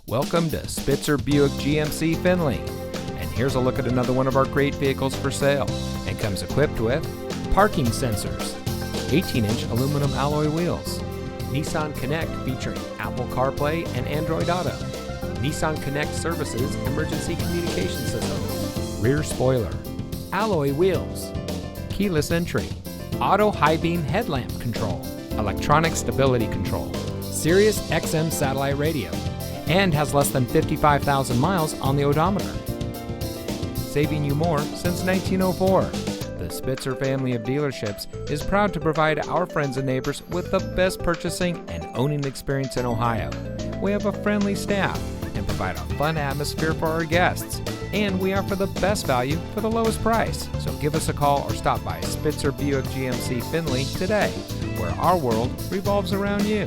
Welcome to Spitzer Buick GMC Findlay. And here's a look at another one of our great vehicles for sale. And comes equipped with parking sensors, 18-inch aluminum alloy wheels, Nissan Connect featuring Apple CarPlay and Android Auto, Nissan Connect Services emergency communication system, rear spoiler, alloy wheels, keyless entry, auto high beam headlamp control, electronic stability control, Sirius XM satellite radio, and has less than 55,000 miles on the odometer. Saving you more since 1904. The Spitzer family of dealerships is proud to provide our friends and neighbors with the best purchasing and owning experience in Ohio. We have a friendly staff and provide a fun atmosphere for our guests. And we offer the best value for the lowest price. So give us a call or stop by Spitzer Buick GMC Findlay today, where our world revolves around you.